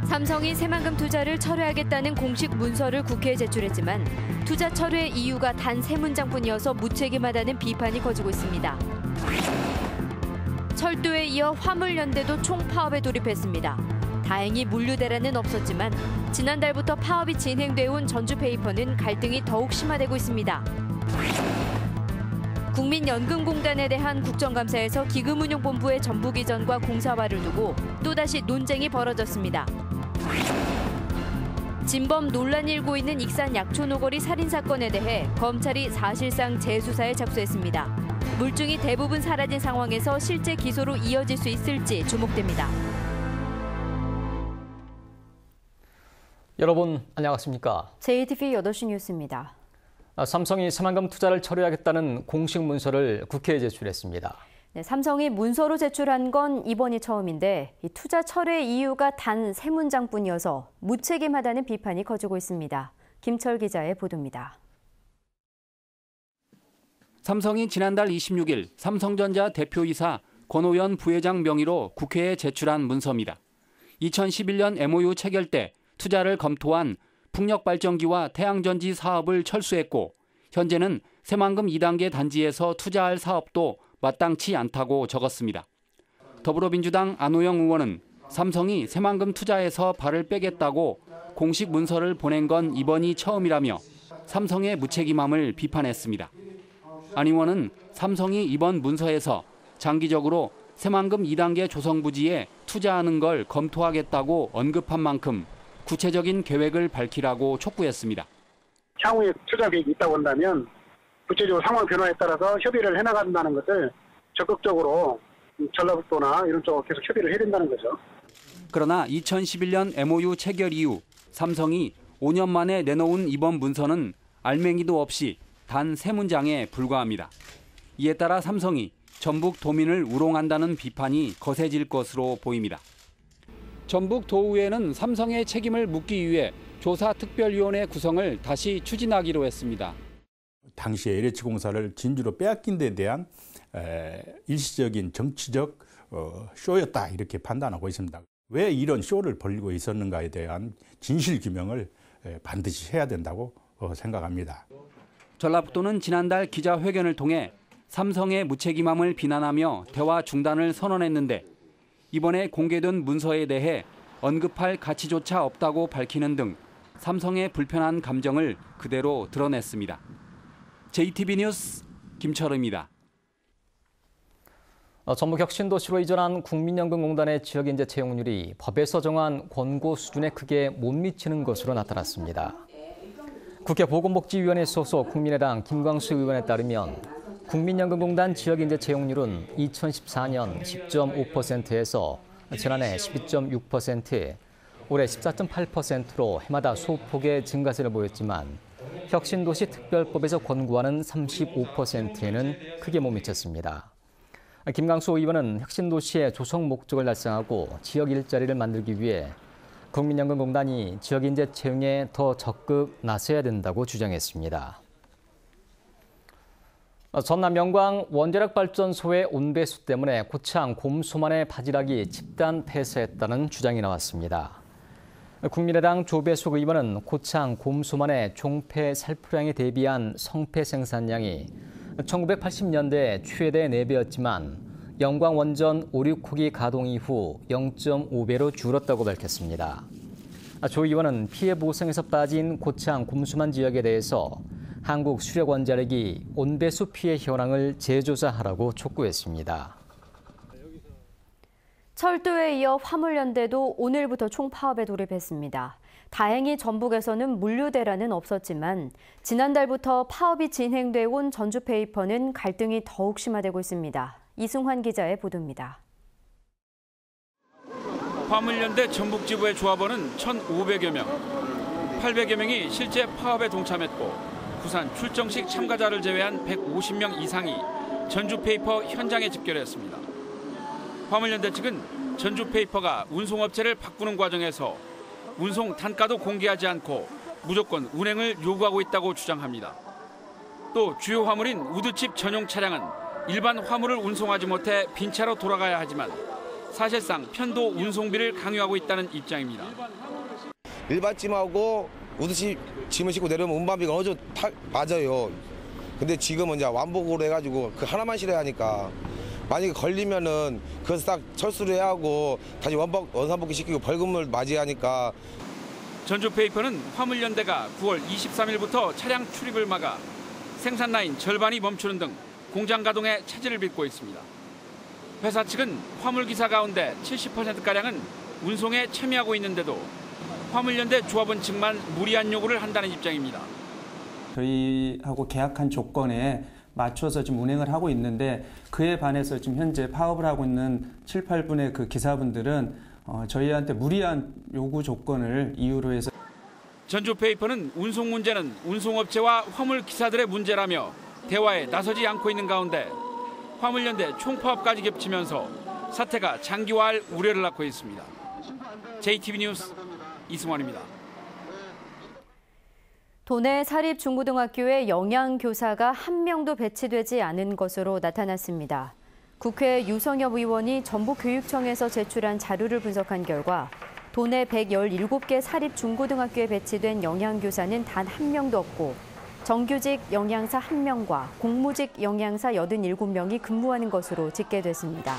삼성이 새만금 투자를 철회하겠다는 공식 문서를 국회에 제출했지만 투자 철회 이유가 단 3문장뿐이어서 무책임하다는 비판이 커지고 있습니다. 철도에 이어 화물연대도 총파업에 돌입했습니다. 다행히 물류대란은 없었지만 지난달부터 파업이 진행돼 온 전주페이퍼는 갈등이 더욱 심화되고 있습니다. 국민연금공단에 대한 국정감사에서 기금운용본부의 전북 이전과 공사화를 두고 또다시 논쟁이 벌어졌습니다. 진범 논란이 일고 있는 익산 약초노거리 살인사건에 대해 검찰이 사실상 재수사에 착수했습니다. 물증이 대부분 사라진 상황에서 실제 기소로 이어질 수 있을지 주목됩니다. 여러분 안녕하십니까? JTV 8시 뉴스입니다. 삼성이 새만금 투자를 철회하겠다는 공식 문서를 국회에 제출했습니다. 네, 삼성이 문서로 제출한 건 이번이 처음인데 이 투자 철회 이유가 단 3문장뿐이어서 무책임하다는 비판이 커지고 있습니다. 김철 기자의 보도입니다. 삼성이 지난달 26일 삼성전자 대표이사 권오연 부회장 명의로 국회에 제출한 문서입니다. 2011년 MOU 체결 때 투자를 검토한 풍력발전기와 태양전지 사업을 철수했고 현재는 새만금 2단계 단지에서 투자할 사업도 마땅치 않다고 적었습니다. 더불어민주당 안호영 의원은 삼성이 새만금 투자에서 발을 빼겠다고 공식 문서를 보낸 건 이번이 처음이라며 삼성의 무책임함을 비판했습니다. 안 의원은 삼성이 이번 문서에서 장기적으로 새만금 2단계 조성부지에 투자하는 걸 검토하겠다고 언급한 만큼 구체적인 계획을 밝히라고 촉구했습니다. 향후에 투자 계획이 있다고 한다면 구체적으로 상황 변화에 따라서 협의를 해나간다는 것을 적극적으로 전라북도나 이런 쪽으로 계속 협의를 해야 된다는 거죠. 그러나 2011년 MOU 체결 이후 삼성이 5년 만에 내놓은 이번 문서는 알맹이도 없이 단 3문장에 불과합니다. 이에 따라 삼성이 전북 도민을 우롱한다는 비판이 거세질 것으로 보입니다. 전북 도의회는 삼성의 책임을 묻기 위해 조사특별위원회 구성을 다시 추진하기로 했습니다. 당시에 LH공사를 진주로 빼앗긴 데 대한 일시적인 정치적 쇼였다 이렇게 판단하고 있습니다. 왜 이런 쇼를 벌이고 있었는가에 대한 진실 규명을 반드시 해야 된다고 생각합니다. 전라북도는 지난달 기자회견을 통해 삼성의 무책임함을 비난하며 대화 중단을 선언했는데 이번에 공개된 문서에 대해 언급할 가치조차 없다고 밝히는 등 삼성의 불편한 감정을 그대로 드러냈습니다. JTB 뉴스 김철우입니다. 전북 혁신도시로 이전한 국민연금공단의 지역인재 채용률이 법에서 정한 권고 수준에 크게 못 미치는 것으로 나타났습니다. 국회 보건복지위원회 소속 국민의당 김광수 의원에 따르면 국민연금공단 지역인재 채용률은 2014년 10.5%에서 지난해 12.6%, 올해 14.8%로 해마다 소폭의 증가세를 보였지만 혁신도시 특별법에서 권고하는 35%에는 크게 못 미쳤습니다. 김광수 의원은 혁신도시의 조성 목적을 달성하고 지역 일자리를 만들기 위해 국민연금공단이 지역인재 채용에 더 적극 나서야 된다고 주장했습니다. 전남 영광 원자력발전소의 온배수 때문에 고창 곰수만의 바지락이 집단 폐쇄했다는 주장이 나왔습니다. 국민의당 조배숙 의원은 고창 곰수만의 종폐 살포량에 대비한 성폐 생산량이 1980년대 최대 4배였지만 영광 원전 5, 6호기 가동 이후 0.5배로 줄었다고 밝혔습니다. 조 의원은 피해 보상에서 빠진 고창 곰수만 지역에 대해서 한국수력원자력이 온배수 피해 현황을 재조사하라고 촉구했습니다. 철도에 이어 화물연대도 오늘부터 총파업에 돌입했습니다. 다행히 전북에서는 물류대란은 없었지만 지난달부터 파업이 진행돼 온 전주페이퍼는 갈등이 더욱 심화되고 있습니다. 이승환 기자의 보도입니다. 화물연대 전북지부의 조합원은 1,500여 명, 800여 명이 실제 파업에 동참했고 부산 출정식 참가자를 제외한 150명 이상이 전주페이퍼 현장에 집결했습니다. 화물연대 측은 전주페이퍼가 운송업체를 바꾸는 과정에서 운송 단가도 공개하지 않고 무조건 운행을 요구하고 있다고 주장합니다. 또 주요 화물인 우드칩 전용 차량은 일반 화물을 운송하지 못해 빈차로 돌아가야 하지만 사실상 편도 운송비를 강요하고 있다는 입장입니다. 일반찜하고 우드시 짐을 싣고 내려오면 운반비가 어느 정도 맞아요. 근데 지금은 이제 완복으로 해가지고 그 하나만 실어야 하니까 만약에 걸리면은 그것을 딱 철수를 해야 하고 다시 원상복귀 시키고 벌금을 맞이하니까. 전주페이퍼는 화물연대가 9월 23일부터 차량 출입을 막아 생산 라인 절반이 멈추는 등 공장 가동에 차질을 빚고 있습니다. 회사 측은 화물기사 가운데 70%가량은 운송에 참여하고 있는데도 화물연대 조합원 측만 무리한 요구를 한다는 입장입니다. 저희하고 계약한 조건에 맞춰서 지금 운행을 하고 있는데 그에 반해서 지금 현재 파업을 하고 있는 7, 8분의 그 기사분들은 저희한테 무리한 요구 조건을 이유로 해서. 전주페이퍼는 운송 문제는 운송업체와 화물기사들의 문제라며 대화에 나서지 않고 있는 가운데 화물연대 총파업까지 겹치면서 사태가 장기화할 우려를 낳고 있습니다. JTB 뉴스 이승원입니다. 도내 사립중고등학교에 영양교사가 한 명도 배치되지 않은 것으로 나타났습니다. 국회 유성엽 의원이 전북교육청에서 제출한 자료를 분석한 결과 도내 117개 사립중고등학교에 배치된 영양교사는 단 한 명도 없고 정규직 영양사 1명과 공무직 영양사 87명이 근무하는 것으로 집계됐습니다.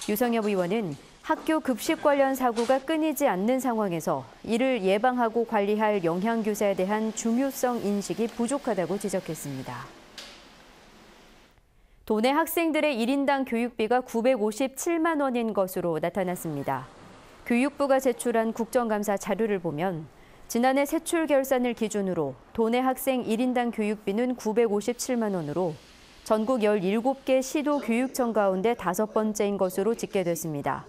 유성엽 의원은 학교 급식 관련 사고가 끊이지 않는 상황에서 이를 예방하고 관리할 영양교사에 대한 중요성 인식이 부족하다고 지적했습니다. 도내 학생들의 1인당 교육비가 957만 원인 것으로 나타났습니다. 교육부가 제출한 국정감사 자료를 보면 지난해 세출 결산을 기준으로 도내 학생 1인당 교육비는 957만 원으로 전국 17개 시도 교육청 가운데 5번째인 것으로 집계됐습니다.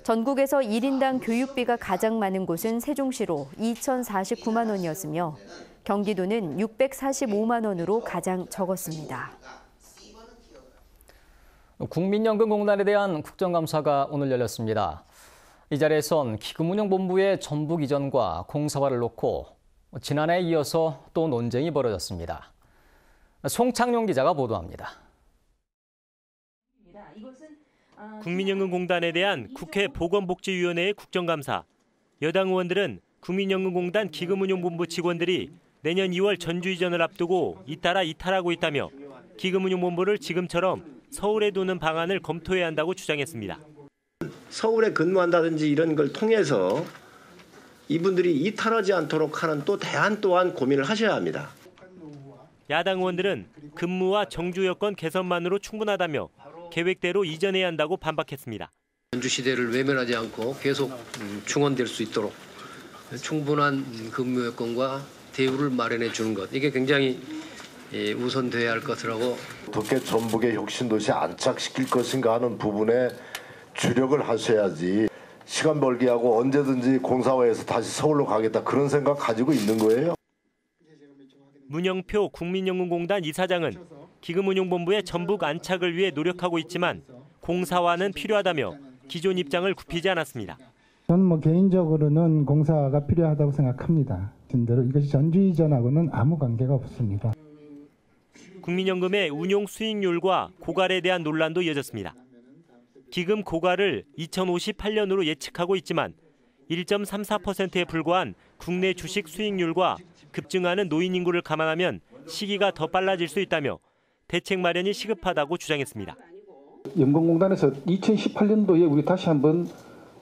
전국에서 1인당 교육비가 가장 많은 곳은 세종시로 2,049만 원이었으며 경기도는 645만 원으로 가장 적었습니다. 국민연금공단에 대한 국정감사가 오늘 열렸습니다. 이 자리에선 기금운용본부의 전북 이전과 공사화를 놓고 지난해에 이어서 또 논쟁이 벌어졌습니다. 송창용 기자가 보도합니다. 국민연금공단에 대한 국회 보건복지위원회의 국정감사. 여당 의원들은 국민연금공단 기금운용본부 직원들이 내년 2월 전주 이전을 앞두고 잇따라 이탈하고 있다며 기금운용본부를 지금처럼 서울에 두는 방안을 검토해야 한다고 주장했습니다. 서울에 근무한다든지 이런 걸 통해서 이분들이 이탈하지 않도록 하는 또 대안 또한 고민을 하셔야 합니다. 야당 의원들은 근무와 정주 여건 개선만으로 충분하다며 계획대로 이전해야 한다고 반박했습니다. 전주 시대를 외면하지 않고 계속 충원될 수 있도록 충분한 근무 여건과 대우를 마련해 주는 것, 이게 굉장히 우선돼야 할 것이라고. 어떻게 전북의 혁신도시 안착시킬 것인가 하는 부분에 주력을 하셔야지 시간 벌기하고 언제든지 공사화해서 다시 서울로 가겠다 그런 생각 가지고 있는 거예요. 문영표 국민연금공단 이사장은 기금운용본부의 전북 안착을 위해 노력하고 있지만 공사화는 필요하다며 기존 입장을 굽히지 않았습니다. 저는 개인적으로는 공사가 필요하다고 생각합니다. 이것이 전주 이전하고는 아무 관계가 없습니다. 국민연금의 운용 수익률과 고갈에 대한 논란도 이어졌습니다. 기금 고갈을 2058년으로 예측하고 있지만 1.34%에 불과한 국내 주식 수익률과 급증하는 노인 인구를 감안하면 시기가 더 빨라질 수 있다며 대책 마련이 시급하다고 주장했습니다. 연금공단에서 2018년도에 우리 다시 한번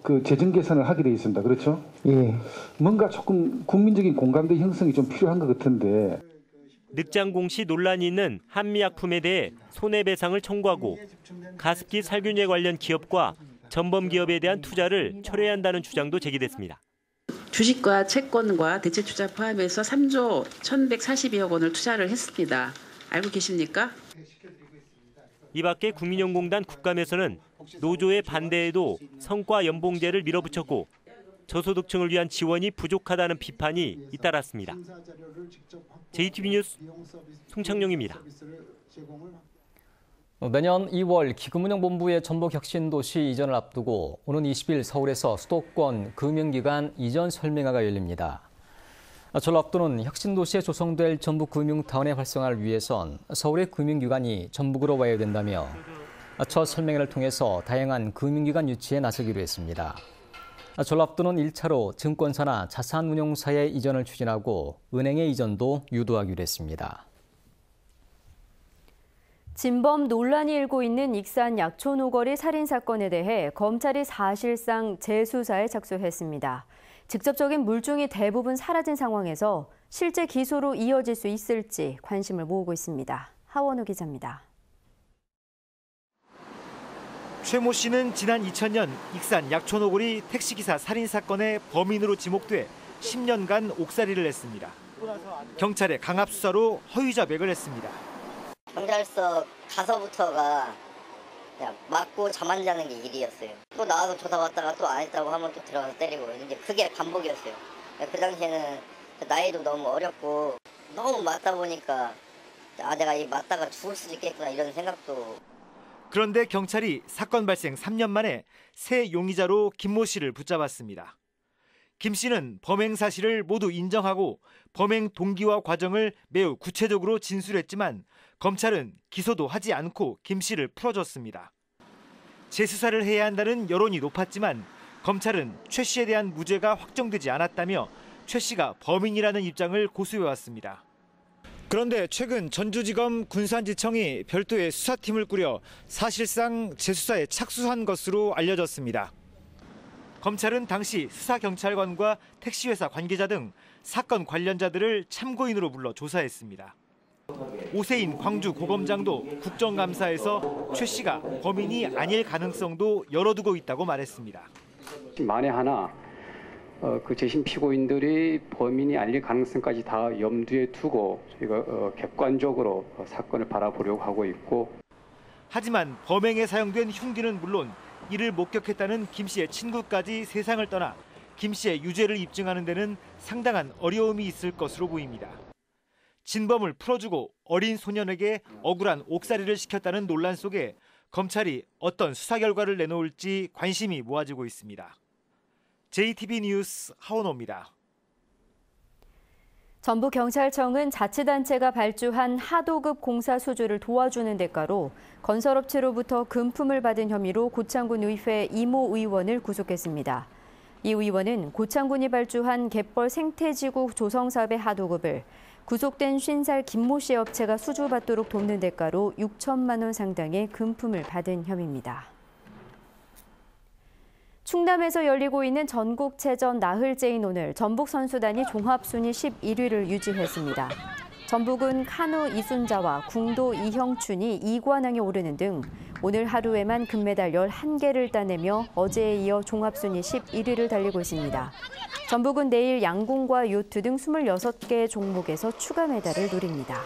그 재정 개선을 하게 돼 있습니다. 그렇죠? 예. 뭔가 조금 국민적인 공감대 형성이 좀 필요한 것 같은데. 늑장 공시 논란이 있는 한미약품에 대해 손해배상을 청구하고 가습기 살균제 관련 기업과 전범 기업에 대한 투자를 철회해야 한다는 주장도 제기됐습니다. 주식과 채권과 대체 투자 포함해서 3조 1,142억 원을 투자를 했습니다. 알고 계십니까? 이 밖에 국민연금공단 국감에서는 노조의 반대에도 성과 연봉제를 밀어붙였고 저소득층을 위한 지원이 부족하다는 비판이 잇따랐습니다. JTB 뉴스 송창용입니다. 내년 2월 기금운용본부의 전북혁신도시 이전을 앞두고 오는 20일 서울에서 수도권 금융기관 이전 설명회가 열립니다. 전라북도는 혁신도시에 조성될 전북금융타운의 활성화를 위해선 서울의 금융기관이 전북으로 와야 된다며 첫 설명회를 통해서 다양한 금융기관 유치에 나서기로 했습니다. 전랍도는 1차로 증권사나 자산운용사의 이전을 추진하고 은행의 이전도 유도하기로 했습니다. 진범 논란이 일고 있는 익산 약촌 오거리 살인 사건에 대해 검찰이 사실상 재수사에 착수했습니다. 직접적인 물증이 대부분 사라진 상황에서 실제 기소로 이어질 수 있을지 관심을 모으고 있습니다. 하원우 기자입니다. 최 모 씨는 지난 2000년 익산 약촌 오거리 택시기사 살인 사건의 범인으로 지목돼 10년간 옥살이를 했습니다. 경찰의 강압 수사로 허위 자백을 했습니다. 경찰서 가서부터가 그냥 맞고 잠 안 자는 게 일이었어요. 또 나와서 조사 받다가 또 안 했다고 하면 또 들어가서 때리고 이제 그게 반복이었어요. 그 당시에는 나이도 너무 어렸고 너무 맞다 보니까 내가 이 맞다가 죽을 수도 있겠구나 이런 생각도. 그런데 경찰이 사건 발생 3년 만에 새 용의자로 김 모 씨를 붙잡았습니다. 김 씨는 범행 사실을 모두 인정하고 범행 동기와 과정을 매우 구체적으로 진술했지만 검찰은 기소도 하지 않고 김 씨를 풀어줬습니다. 재수사를 해야 한다는 여론이 높았지만 검찰은 최 씨에 대한 무죄가 확정되지 않았다며 최 씨가 범인이라는 입장을 고수해왔습니다. 그런데 최근 전주지검 군산지청이 별도의 수사팀을 꾸려 사실상 재수사에 착수한 것으로 알려졌습니다. 검찰은 당시 수사경찰관과 택시회사 관계자 등 사건 관련자들을 참고인으로 불러 조사했습니다. 오세인 광주고검장도 국정감사에서 최 씨가 범인이 아닐 가능성도 열어두고 있다고 말했습니다. 만에 하나 그 재심 피고인들이 범인이 아닐 가능성까지 다 염두에 두고 저희가 객관적으로 사건을 바라보려고 하고 있고. 하지만 범행에 사용된 흉기는 물론 이를 목격했다는 김 씨의 친구까지 세상을 떠나 김 씨의 유죄를 입증하는 데는 상당한 어려움이 있을 것으로 보입니다. 진범을 풀어주고 어린 소년에게 억울한 옥살이를 시켰다는 논란 속에 검찰이 어떤 수사 결과를 내놓을지 관심이 모아지고 있습니다. JTB 뉴스 하원호입니다. 전북경찰청은 자치단체가 발주한 하도급 공사 수주를 도와주는 대가로 건설업체로부터 금품을 받은 혐의로 고창군 의회 이모 의원을 구속했습니다. 이 의원은 고창군이 발주한 갯벌 생태지구 조성사업의 하도급을 구속된 50살 김모 씨 업체가 수주받도록 돕는 대가로 6천만 원 상당의 금품을 받은 혐의입니다. 충남에서 열리고 있는 전국체전 나흘째인 오늘 전북 선수단이 종합순위 11위를 유지했습니다. 전북은 카누 이순자와 궁도 이형춘이 2관왕에 오르는 등 오늘 하루에만 금메달 11개를 따내며 어제에 이어 종합순위 11위를 달리고 있습니다. 전북은 내일 양궁과 요트 등 26개 종목에서 추가 메달을 노립니다.